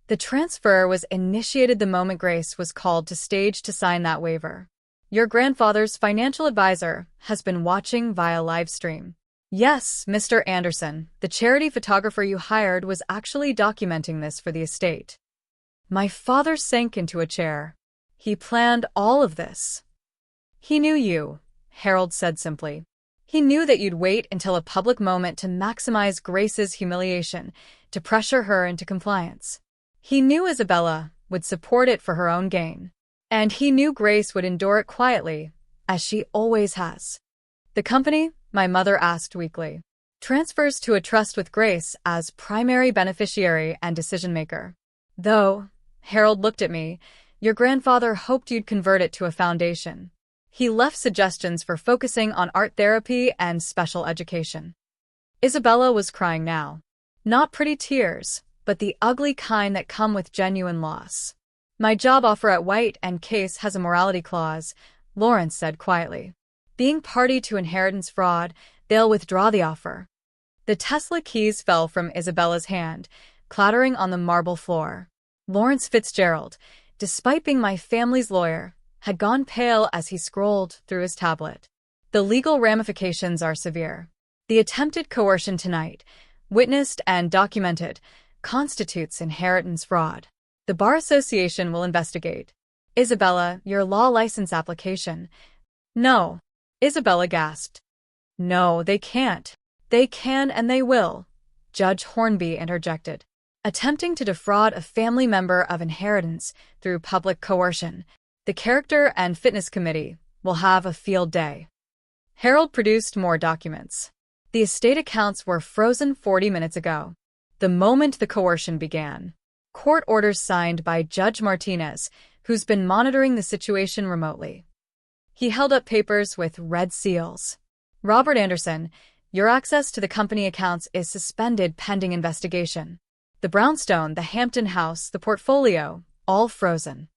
[SPEAKER 2] The transfer was initiated the moment Grace was called to stage to sign that waiver. Your grandfather's financial advisor has been watching via live stream. Yes, Mr. Anderson, the charity photographer you hired was actually documenting this for the estate. My father sank into a chair. He planned all of this. He knew you, Harold said simply. He knew that you'd wait until a public moment to maximize Grace's humiliation, to pressure her into compliance. He knew Isabella would support it for her own gain. And he knew Grace would endure it quietly, as she always has. The company, my mother asked weakly, transfers to a trust with Grace as primary beneficiary and decision-maker. Though, Harold looked at me, your grandfather hoped you'd convert it to a foundation. He left suggestions for focusing on art therapy and special education. Isabella was crying now. Not pretty tears, but the ugly kind that come with genuine loss. My job offer at White & Case has a morality clause, Lawrence said quietly. Being party to inheritance fraud, they'll withdraw the offer. The Tesla keys fell from Isabella's hand, clattering on the marble floor. Lawrence Fitzgerald, despite being my family's lawyer, had gone pale as he scrolled through his tablet. The legal ramifications are severe. The attempted coercion tonight, witnessed and documented, constitutes inheritance fraud. The Bar Association will investigate. Isabella, your law license application. No. Isabella gasped. No, they can't. They can and they will, Judge Hornby interjected. Attempting to defraud a family member of inheritance through public coercion, the Character and Fitness Committee will have a field day. Harold produced more documents. The estate accounts were frozen 40 minutes ago, the moment the coercion began. Court orders signed by Judge Martinez, who's been monitoring the situation remotely. He held up papers with red seals. Robert Anderson, your access to the company accounts is suspended pending investigation. The brownstone, the Hampton House, the portfolio, all frozen.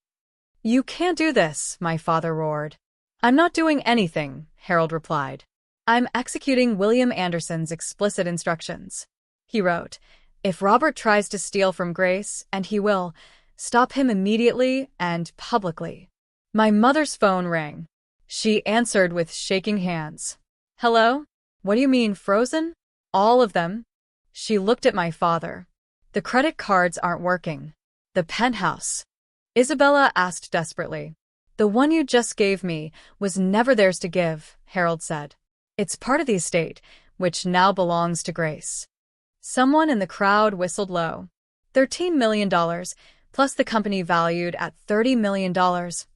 [SPEAKER 2] You can't do this, my father roared. I'm not doing anything, Harold replied. I'm executing William Anderson's explicit instructions. He wrote, if Robert tries to steal from Grace, and he will, stop him immediately and publicly. My mother's phone rang. She answered with shaking hands. Hello? What do you mean, frozen? All of them? She looked at my father. The credit cards aren't working. The penthouse. Isabella asked desperately. The one you just gave me was never theirs to give, Harold said. It's part of the estate, which now belongs to Grace. Someone in the crowd whistled low. $13 million, plus the company valued at $30 million,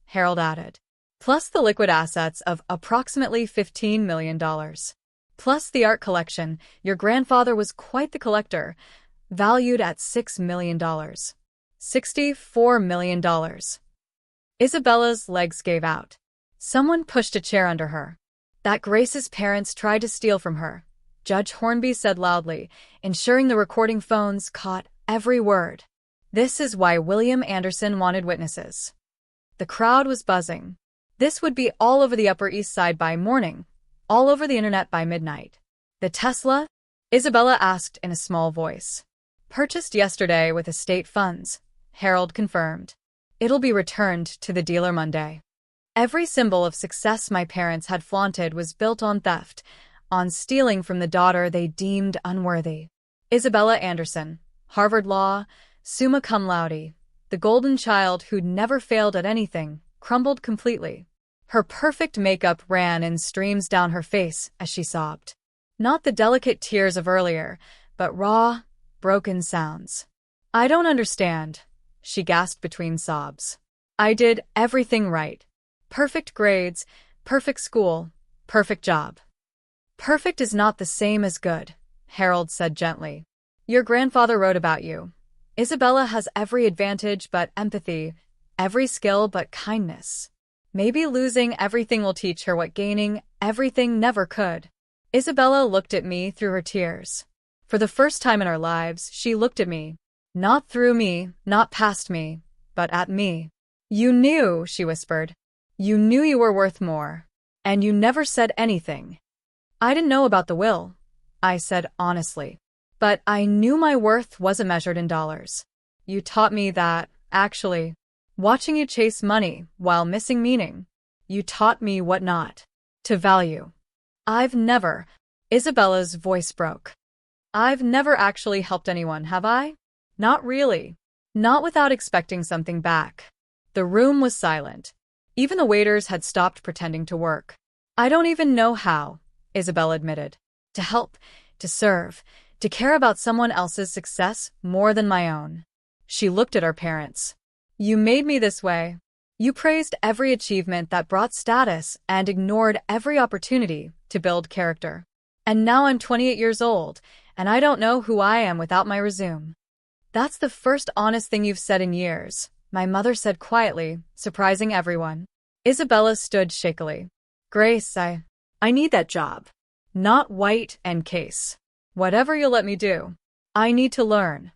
[SPEAKER 2] Harold added. Plus the liquid assets of approximately $15 million. Plus the art collection, your grandfather was quite the collector, valued at $6 million. $64 million. Isabella's legs gave out. Someone pushed a chair under her. That Grace's parents tried to steal from her, Judge Hornby said loudly, ensuring the recording phones caught every word. This is why William Anderson wanted witnesses. The crowd was buzzing. This would be all over the Upper East Side by morning, all over the internet by midnight. The Tesla? Isabella asked in a small voice. Purchased yesterday with estate funds, Harold confirmed. It'll be returned to the dealer Monday. Every symbol of success my parents had flaunted was built on theft, on stealing from the daughter they deemed unworthy. Isabella Anderson, Harvard Law, summa cum laude, the golden child who'd never failed at anything, crumbled completely. Her perfect makeup ran in streams down her face as she sobbed. Not the delicate tears of earlier, but raw, broken sounds. I don't understand, she gasped between sobs. I did everything right. Perfect grades, perfect school, perfect job. Perfect is not the same as good, Harold said gently. Your grandfather wrote about you. Isabella has every advantage but empathy, every skill but kindness. Maybe losing everything will teach her what gaining everything never could. Isabella looked at me through her tears. For the first time in our lives, she looked at me. Not through me, not past me, but at me. You knew, she whispered. You knew you were worth more. And you never said anything. I didn't know about the will, I said honestly. But I knew my worth wasn't measured in dollars. You taught me that, actually. Watching you chase money while missing meaning. You taught me what not to value. I've never, Isabella's voice broke. I've never actually helped anyone, have I? Not really. Not without expecting something back. The room was silent. Even the waiters had stopped pretending to work. I don't even know how, Isabella admitted. To help, to serve, to care about someone else's success more than my own. She looked at her parents. You made me this way. You praised every achievement that brought status and ignored every opportunity to build character. And now I'm 28 years old, and I don't know who I am without my resume. That's the first honest thing you've said in years, my mother said quietly, surprising everyone. Isabella stood shakily. Grace, I need that job. Not White and Case. Whatever you'll let me do. I need to learn.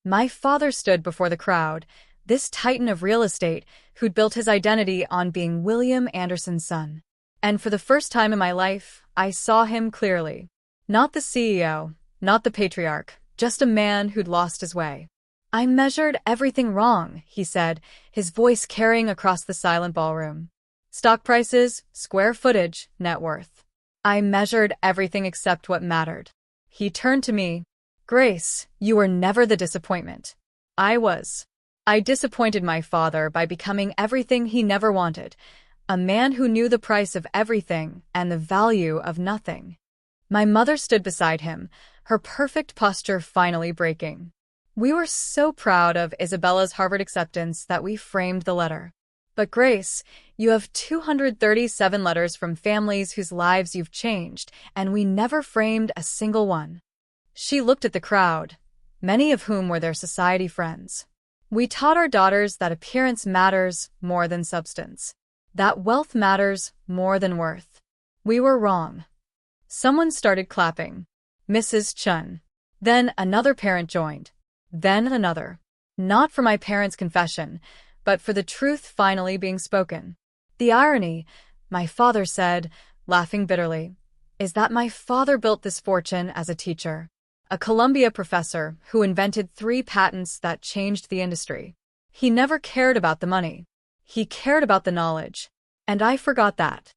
[SPEAKER 2] My father stood before the crowd, this titan of real estate who'd built his identity on being William Anderson's son. And for the first time in my life, I saw him clearly. Not the CEO, not the patriarch, just a man who'd lost his way. I measured everything wrong, he said, his voice carrying across the silent ballroom. Stock prices, square footage, net worth. I measured everything except what mattered. He turned to me. Grace, you were never the disappointment. I was. I disappointed my father by becoming everything he never wanted, a man who knew the price of everything and the value of nothing. My mother stood beside him, her perfect posture finally breaking. We were so proud of Isabella's Harvard acceptance that we framed the letter. But Grace, you have 237 letters from families whose lives you've changed, and we never framed a single one. She looked at the crowd, many of whom were their society friends. We taught our daughters that appearance matters more than substance, that wealth matters more than worth. We were wrong. Someone started clapping. Mrs. Chun. Then another parent joined. Then another. Not for my parents' confession, but for the truth finally being spoken. The irony, my father said, laughing bitterly, is that my father built this fortune as a teacher. A Columbia professor who invented 3 patents that changed the industry. He never cared about the money. He cared about the knowledge. And I forgot that.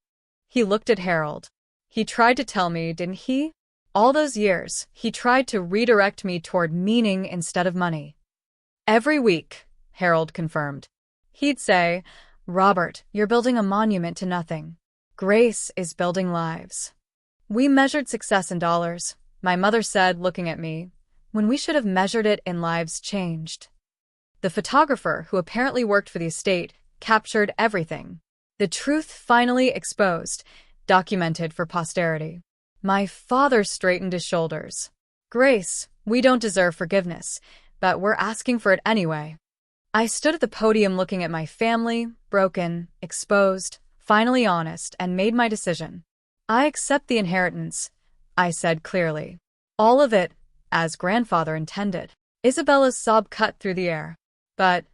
[SPEAKER 2] He looked at Harold. He tried to tell me, didn't he? All those years, he tried to redirect me toward meaning instead of money. Every week, Harold confirmed. He'd say, Robert, you're building a monument to nothing. Grace is building lives. We measured success in dollars, my mother said, looking at me, when we should have measured it in lives changed. The photographer, who apparently worked for the estate, captured everything. The truth finally exposed, documented for posterity. My father straightened his shoulders. Grace, we don't deserve forgiveness, but we're asking for it anyway. I stood at the podium looking at my family, broken, exposed, finally honest, and made my decision. I accept the inheritance, I said clearly. All of it, as grandfather intended. Isabella's sob cut through the air. But,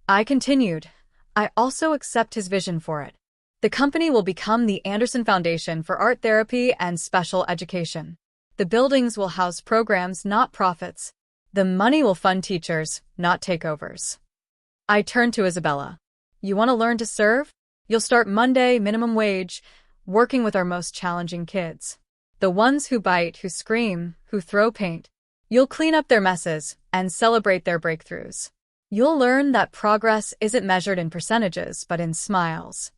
[SPEAKER 2] I continued, I also accept his vision for it. The company will become the Anderson Foundation for Art Therapy and Special Education. The buildings will house programs, not profits. The money will fund teachers, not takeovers. I turned to Isabella. You want to learn to serve? You'll start Monday, minimum wage, working with our most challenging kids. The ones who bite, who scream, who throw paint. You'll clean up their messes and celebrate their breakthroughs. You'll learn that progress isn't measured in percentages, but in smiles.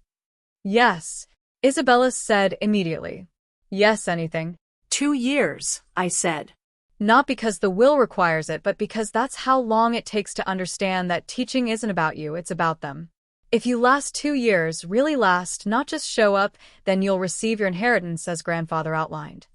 [SPEAKER 2] Yes, Isabella said immediately. Yes, anything.
[SPEAKER 3] 2 years, I said.
[SPEAKER 2] Not because the will requires it, but because that's how long it takes to understand that teaching isn't about you, it's about them. If you last 2 years, really last, not just show up, then you'll receive your inheritance as grandfather outlined.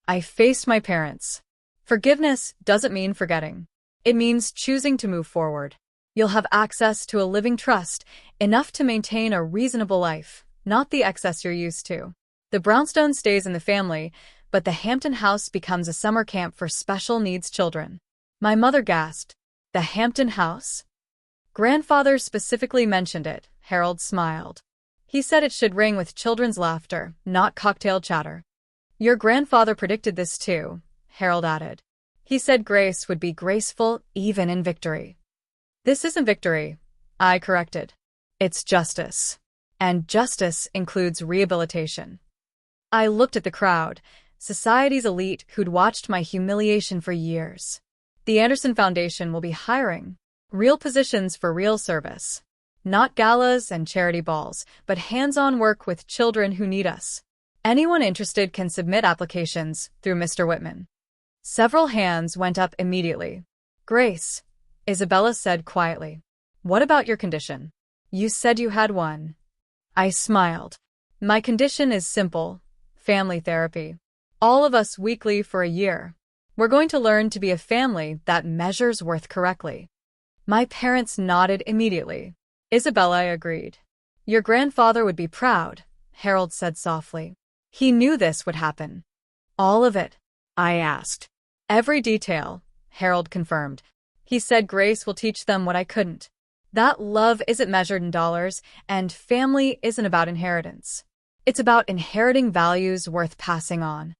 [SPEAKER 2] I faced my parents. Forgiveness doesn't mean forgetting. It means choosing to move forward. You'll have access to a living trust, enough to maintain a reasonable life, not the excess you're used to. The brownstone stays in the family, but the Hampton House becomes a summer camp for special needs children. My mother gasped. The Hampton House? Grandfather specifically mentioned it, Harold smiled. He said it should ring with children's laughter, not cocktail chatter. Your grandfather predicted this too, Harold added. He said grace would be graceful even in victory. This isn't victory, I corrected. It's justice. And justice includes rehabilitation. I looked at the crowd, society's elite who'd watched my humiliation for years. The Anderson Foundation will be hiring real positions for real service. Not galas and charity balls, but hands-on work with children who need us. Anyone interested can submit applications through Mr. Whitman. Several hands went up immediately. Grace, Isabella said quietly. What about your condition? You said you had one. I smiled. My condition is simple. Family therapy. All of us weekly for a year. We're going to learn to be a family that measures worth correctly. My parents nodded immediately. Isabella agreed. Your grandfather would be proud, Harold said softly. He knew this would happen. All of it? I asked. Every detail, Harold confirmed. He said Grace will teach them what I couldn't. That love isn't measured in dollars, and family isn't about inheritance. It's about inheriting values worth passing on.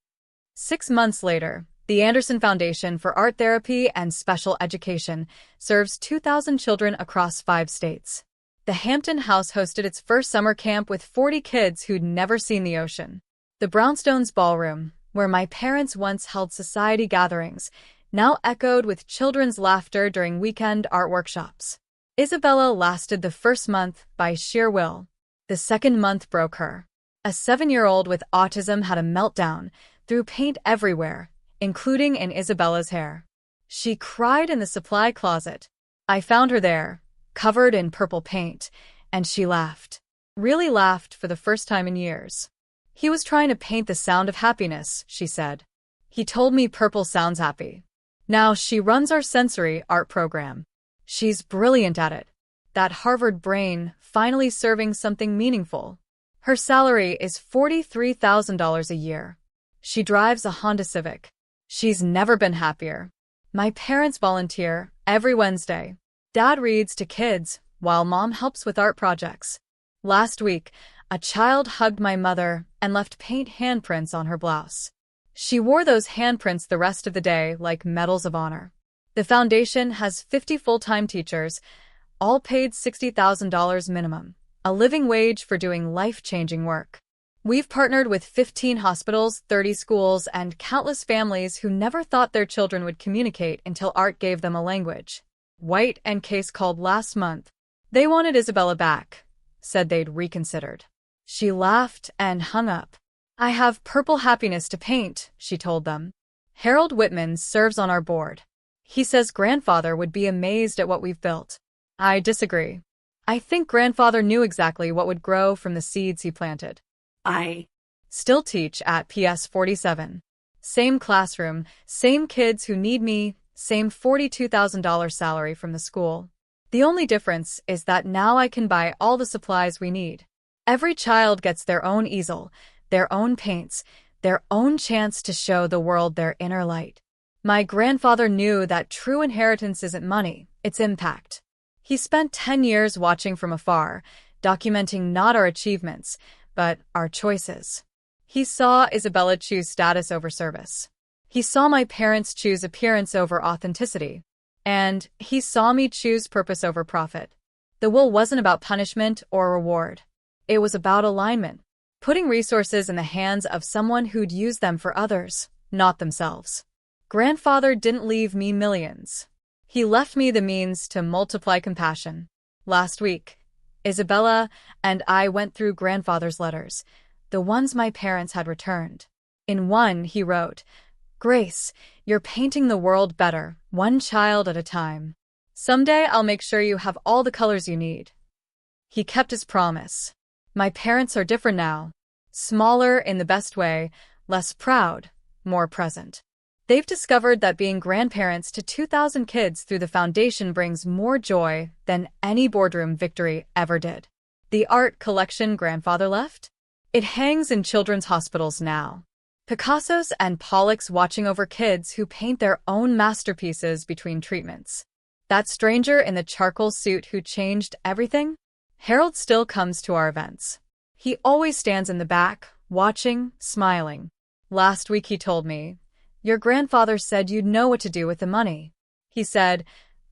[SPEAKER 2] 6 months later, the Anderson Foundation for Art Therapy and Special Education serves 2,000 children across 5 states. The Hampton House hosted its first summer camp with 40 kids who'd never seen the ocean. The Brownstones Ballroom, where my parents once held society gatherings, now echoed with children's laughter during weekend art workshops. Isabella lasted the first month by sheer will. The second month broke her. A 7-year-old with autism had a meltdown, threw paint everywhere, including in Isabella's hair. She cried in the supply closet. I found her there, covered in purple paint, and she laughed. Really laughed for the first time in years. He was trying to paint the sound of happiness, she said. He told me purple sounds happy. Now she runs our sensory art program. She's brilliant at it. That Harvard brain finally serving something meaningful. Her salary is $43,000 a year. She drives a Honda Civic. She's never been happier. My parents volunteer every Wednesday. Dad reads to kids while Mom helps with art projects. Last week, a child hugged my mother and left paint handprints on her blouse. She wore those handprints the rest of the day like medals of honor. The foundation has 50 full-time teachers, all paid $60,000 minimum, a living wage for doing life-changing work. We've partnered with 15 hospitals, 30 schools, and countless families who never thought their children would communicate until art gave them a language. White and Case called last month. They wanted Isabella back, said they'd reconsidered. She laughed and hung up. I have purple happiness to paint, she told them. Harold Whitman serves on our board. He says grandfather would be amazed at what we've built. I disagree. I think grandfather knew exactly what would grow from the seeds he planted. I still teach at PS 47. Same classroom, same kids who need me, same $42,000 salary from the school. The only difference is that now I can buy all the supplies we need. Every child gets their own easel, their own paints, their own chance to show the world their inner light. My grandfather knew that true inheritance isn't money, it's impact. He spent 10 years watching from afar, documenting not our achievements, but our choices. He saw Isabella choose status over service. He saw my parents choose appearance over authenticity. And he saw me choose purpose over profit. The will wasn't about punishment or reward. It was about alignment, putting resources in the hands of someone who'd use them for others, not themselves. Grandfather didn't leave me millions. He left me the means to multiply compassion. Last week, Isabella and I went through grandfather's letters, the ones my parents had returned. In one, he wrote, "Grace, you're painting the world better, one child at a time. Someday I'll make sure you have all the colors you need." He kept his promise. My parents are different now. Smaller in the best way, less proud, more present. They've discovered that being grandparents to 2,000 kids through the foundation brings more joy than any boardroom victory ever did. The art collection grandfather left? It hangs in children's hospitals now. Picasso's and Pollock's watching over kids who paint their own masterpieces between treatments. That stranger in the charcoal suit who changed everything? Harold still comes to our events. He always stands in the back, watching, smiling. Last week he told me, "Your grandfather said you'd know what to do with the money." He said,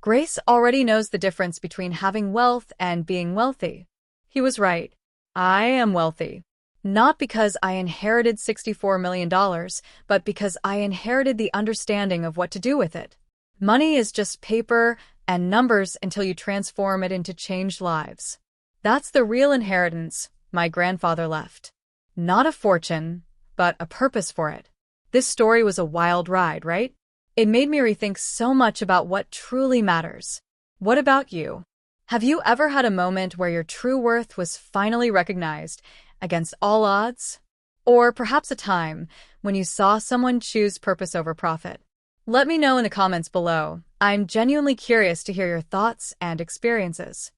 [SPEAKER 2] "Grace already knows the difference between having wealth and being wealthy." He was right. I am wealthy. Not because I inherited $64 million, but because I inherited the understanding of what to do with it. Money is just paper and numbers until you transform it into changed lives. That's the real inheritance my grandfather left. Not a fortune, but a purpose for it. This story was a wild ride, right? It made me rethink so much about what truly matters. What about you? Have you ever had a moment where your true worth was finally recognized against all odds? Or perhaps a time when you saw someone choose purpose over profit? Let me know in the comments below. I'm genuinely curious to hear your thoughts and experiences.